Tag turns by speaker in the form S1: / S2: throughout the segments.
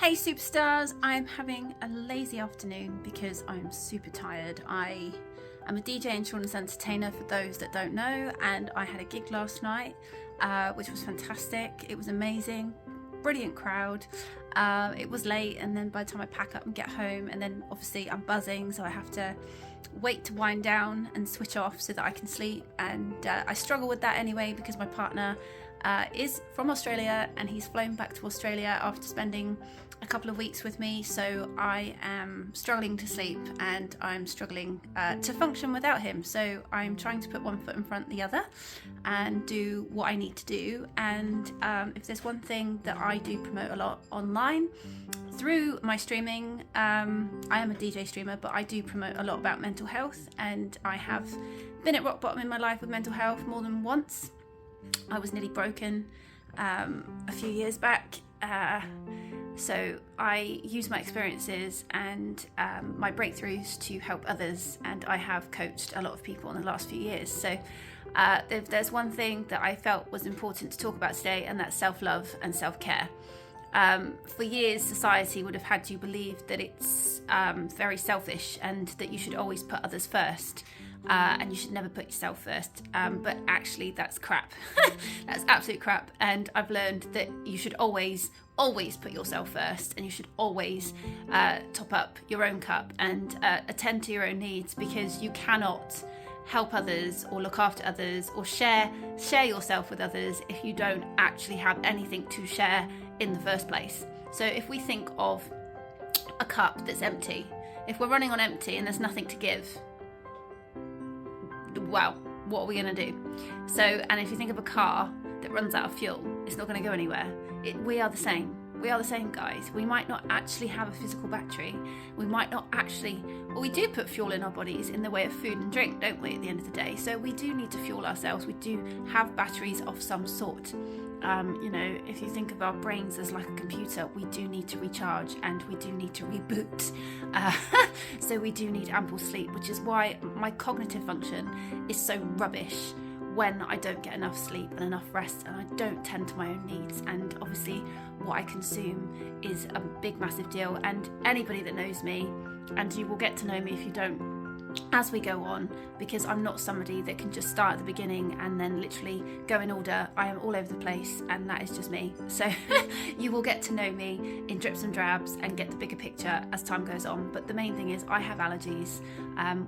S1: Hey superstars, I'm having a lazy afternoon because I'm super tired. I am a DJ and children's entertainer for those that don't know, and I had a gig last night which was fantastic. It was amazing, brilliant crowd. It was late, and then by the time I pack up and get home, and then obviously I'm buzzing, so I have to wait to wind down and switch off so that I can sleep, and I struggle with that anyway because my partner is from Australia and he's flown back to Australia after spending a couple of weeks with me, so I am struggling to sleep and I'm struggling to function without him. So I'm trying to put one foot in front of the other and do what I need to do. And if there's one thing that I do promote a lot online through my streaming, I am a DJ streamer, but I do promote a lot about mental health, and I have been at rock bottom in my life with mental health more than once. I was nearly broken a few years back, so I use my experiences and my breakthroughs to help others, and I have coached a lot of people in the last few years. So if there's one thing that I felt was important to talk about today, and that's self-love and self-care. For years, society would have had you believe that it's very selfish and that you should always put others first. And you should never put yourself first, but actually that's crap. That's absolute crap. And I've learned that you should always put yourself first, and you should always top up your own cup and attend to your own needs, because you cannot help others or look after others or share yourself with others if you don't actually have anything to share in the first place. So if we think of a cup that's empty, if we're running on empty and there's nothing to give, well, what are we going to do? So, and if you think of a car that runs out of fuel, it's not going to go anywhere. We are the same. We are the same, guys. We might not actually have a physical battery. We might not actually, well, we do put fuel in our bodies in the way of food and drink, don't we, at the end of the day? So we do need to fuel ourselves. We do have batteries of some sort. You know, if you think of our brains as like a computer, we do need to recharge and we do need to reboot. So we do need ample sleep, which is why my cognitive function is so rubbish when I don't get enough sleep and enough rest, and I don't tend to my own needs. And obviously what I consume is a big, massive deal. And anybody that knows me, and you will get to know me if you don't as we go on, because I'm not somebody that can just start at the beginning and then literally go in order. I am all over the place, and that is just me. So you will get to know me in drips and drabs and get the bigger picture as time goes on. But the main thing is I have allergies.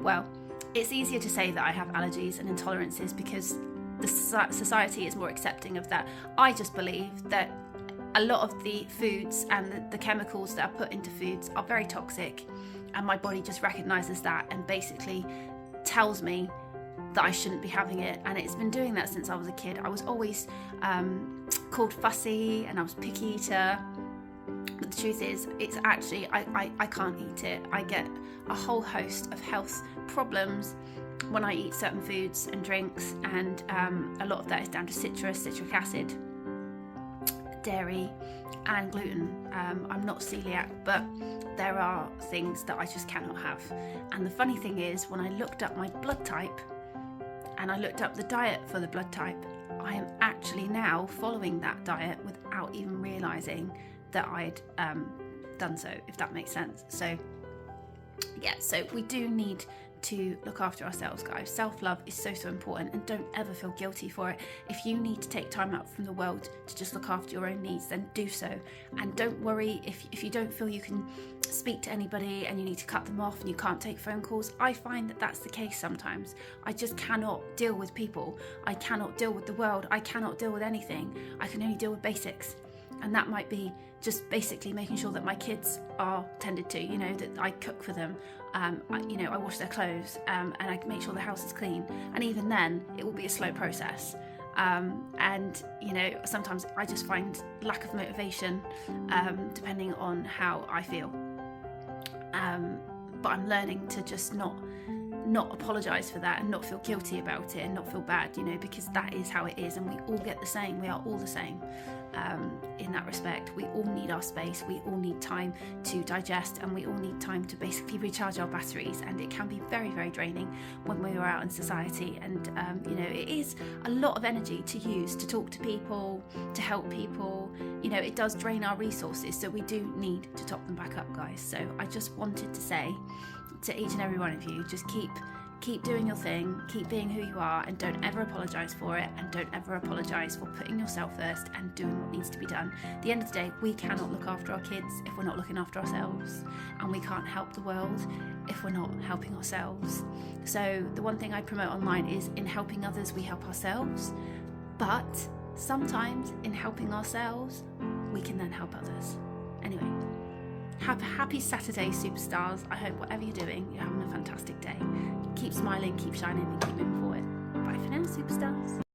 S1: Well, it's easier to say that I have allergies and intolerances because the society is more accepting of that. I just believe that a lot of the foods and the chemicals that are put into foods are very toxic, and my body just recognises that and basically tells me that I shouldn't be having it. And it's been doing that since I was a kid. I was always called fussy and I was a picky eater, but the truth is, it's actually, I can't eat it. I get a whole host of health problems when I eat certain foods and drinks, and a lot of that is down to citric acid, dairy and gluten. I'm not celiac, but there are things that I just cannot have. And the funny thing is, when I looked up my blood type and I looked up the diet for the blood type, I am actually now following that diet without even realising that I'd done so, if that makes sense. So yeah, so we do need to look after ourselves, guys. Self-love is so important, and don't ever feel guilty for it. If you need to take time out from the world to just look after your own needs, then do so. And don't worry if you don't feel you can speak to anybody and you need to cut them off and you can't take phone calls. I find that that's the case sometimes. I just cannot deal with people. I cannot deal with the world. I cannot deal with anything. I can only deal with basics. And that might be just basically making sure that my kids are tended to, you know, that I cook for them, I wash their clothes, and I make sure the house is clean. And even then, it will be a slow process. And, you know, sometimes I just find lack of motivation, depending on how I feel. But I'm learning to just not apologise for that and not feel guilty about it and not feel bad, you know, because that is how it is, and we all get the same. We are all the same. in that respect. We all need our space, we all need time to digest, and we all need time to basically recharge our batteries, and it can be very, very draining when we are out in society. And you know, it is a lot of energy to use to talk to people, to help people. You know, it does drain our resources, so we do need to top them back up, guys. So I just wanted to say to each and every one of you, just keep doing your thing, keep being who you are, and don't ever apologise for it, and don't ever apologise for putting yourself first and doing what needs to be done. At the end of the day, we cannot look after our kids if we're not looking after ourselves, and we can't help the world if we're not helping ourselves. So the one thing I promote online is, in helping others we help ourselves, but sometimes in helping ourselves we can then help others. Anyway, happy Saturday, superstars. I hope whatever you're doing, you're having a fantastic day. Keep smiling, keep shining, and keep moving forward. Bye for now, superstars.